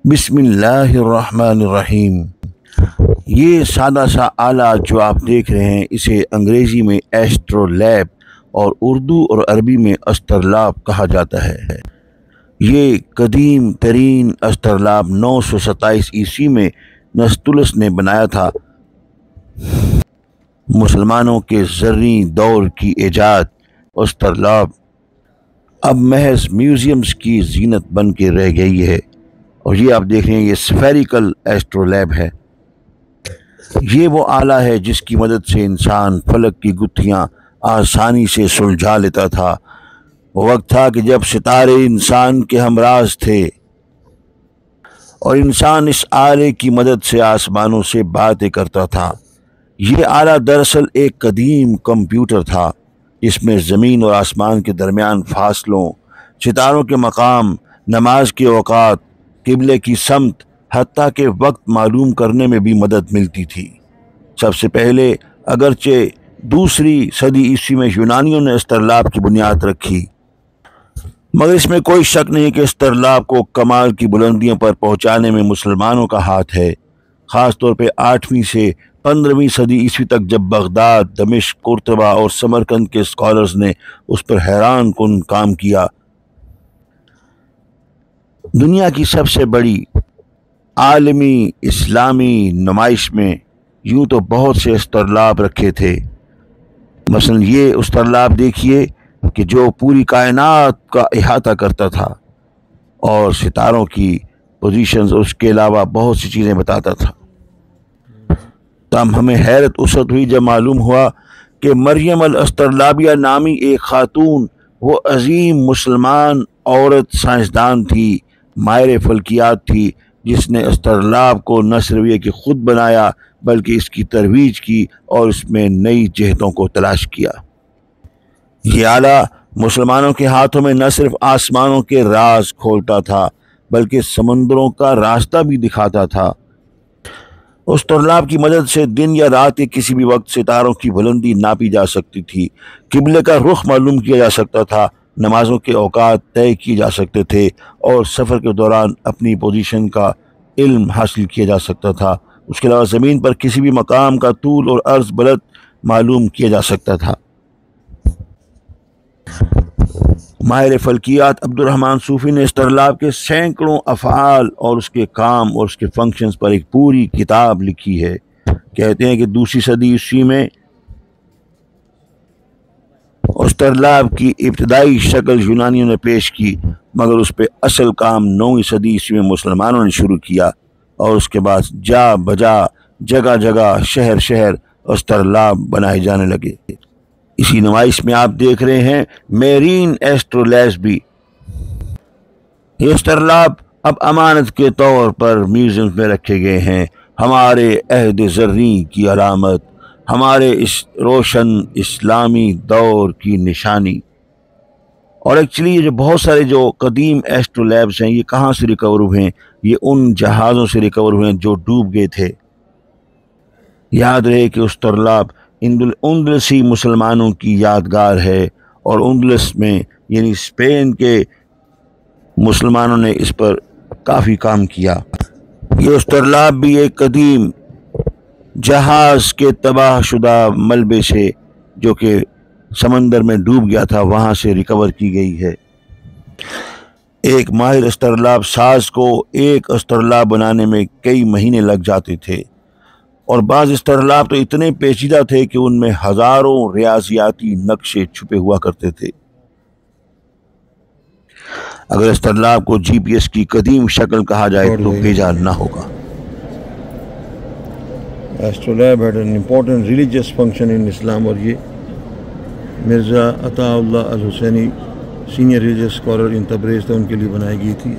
بسم اللہ الرحمن الرحیم۔ یہ سادہ سا آلہ جو آپ دیکھ رہے ہیں اسے انگریزی میں ایسٹرولیب اور اردو اور عربی میں اسٹرلاب کہا جاتا ہے۔ یہ قدیم ترین اسٹرلاب 927 عیسوی میں نستلس نے بنایا تھا۔ مسلمانوں کے زرعی دور کی ایجاد اسٹرلاب اب محض میوزیمز کی زینت بن کے رہ گئی ہے، اور یہ آپ دیکھ رہے ہیں یہ سفیریکل ایسٹرولیب ہے۔ یہ وہ آلہ ہے جس کی مدد سے انسان فلک کی گتھیاں آسانی سے سلجھا لیتا تھا۔ وہ وقت تھا کہ جب ستارے انسان کے ہمراز تھے اور انسان اس آلے کی مدد سے آسمانوں سے باتیں کرتا تھا۔ یہ آلہ دراصل ایک قدیم کمپیوٹر تھا جس میں زمین اور آسمان کے درمیان فاصلوں، ستاروں کے مقام، نماز کے اوقات، قبلے کی سمت، حتیٰ کہ وقت معلوم کرنے میں بھی مدد ملتی تھی۔ سب سے پہلے اگرچہ دوسری صدی عیسوی میں یونانیوں نے اسٹرلاب کی بنیاد رکھی، مگر اس میں کوئی شک نہیں کہ اسٹرلاب کو کمال کی بلندیوں پر پہنچانے میں مسلمانوں کا ہاتھ ہے، خاص طور پہ 8ویں سے 15ویں صدی عیسوی تک، جب بغداد، دمشق، قرطبہ اور سمرقند کے اسکالرز نے اس پر حیران کن کام کیا۔ دنیا کی سب سے بڑی عالمی اسلامی نمائش میں یوں تو بہت سے اسٹرلاب رکھے تھے۔ مثلا یہ اسٹرلاب دیکھیے کہ جو پوری کائنات کا احاطہ کرتا تھا اور ستاروں کی پوزیشنز، اس کے علاوہ بہت سی چیزیں بتاتا تھا۔ تاہم ہمیں حیرت اسد ہوئی جب معلوم ہوا کہ مریم الاسٹرلابیہ نامی ایک خاتون، وہ عظیم مسلمان عورت سائنسدان تھی، ماہر فلکیات تھی، جس نے اسٹرلاب کو نہ صرف یہ کہ خود بنایا بلکہ اس کی ترویج کی اور اس میں نئی جہتوں کو تلاش کیا۔ یہ آلہ مسلمانوں کے ہاتھوں میں نہ صرف آسمانوں کے راز کھولتا تھا بلکہ سمندروں کا راستہ بھی دکھاتا تھا۔ اسٹرلاب کی مدد سے دن یا رات کے کسی بھی وقت ستاروں کی بلندی ناپی جا سکتی تھی، قبلے کا رخ معلوم کیا جا سکتا تھا، نمازوں کے اوقات طے کیے جا سکتے تھے اور سفر کے دوران اپنی پوزیشن کا علم حاصل کیا جا سکتا تھا۔ اس کے علاوہ زمین پر کسی بھی مقام کا طول اور عرض بلد معلوم کیا جا سکتا تھا۔ ماہر فلکیات عبد الرحمن صوفی نے اسٹرلاب کے سینکڑوں افعال اور اس کے کام اور اس کے فنکشنز پر ایک پوری کتاب لکھی ہے۔ کہتے ہیں کہ دوسری صدی عیسوی میں اسٹرلاب کی ابتدائی شکل یونانیوں نے پیش کی، مگر اس پہ اصل کام 9ویں صدی عیسوی میں مسلمانوں نے شروع کیا، اور اس کے بعد جا بجا جگہ جگہ شہر شہر اسٹرلاب بنائے جانے لگے۔ اسی نمائش میں آپ دیکھ رہے ہیں میرین ایسٹرولیبس بھی۔ یہ اسٹرلاب اب امانت کے طور پر میوزیم میں رکھے گئے ہیں، ہمارے عہد زرعی کی علامت، ہمارے اس روشن اسلامی دور کی نشانی۔ اور ایکچولی یہ جو بہت سارے جو قدیم ایسٹرولیبس ہیں یہ کہاں سے ریکور ہوئے ہیں؟ یہ ان جہازوں سے ریکور ہوئے ہیں جو ڈوب گئے تھے۔ یاد رہے کہ اسٹرلاب اندلسی مسلمانوں کی یادگار ہے، اور اندلس میں یعنی اسپین کے مسلمانوں نے اس پر کافی کام کیا۔ یہ اسٹرلاب بھی ایک قدیم جہاز کے تباہ شدہ ملبے سے جو کہ سمندر میں ڈوب گیا تھا وہاں سے ریکور کی گئی ہے۔ ایک ماہر اسٹرلاب ساز کو ایک اسٹرلاب بنانے میں کئی مہینے لگ جاتے تھے، اور بعض اسٹرلاب تو اتنے پیچیدہ تھے کہ ان میں ہزاروں ریاضیاتی نقشے چھپے ہوا کرتے تھے۔ اگر اسٹرلاب کو GPS کی قدیم شکل کہا جائے تو بھیجا نہ ہوگا۔ Astrolabe had an important religious function in Islam، اور یہ Mirza Ata Ullah Al-Husaini senior religious scholar in Tabriz تھے، ان کے لیے بنائی گئی تھی۔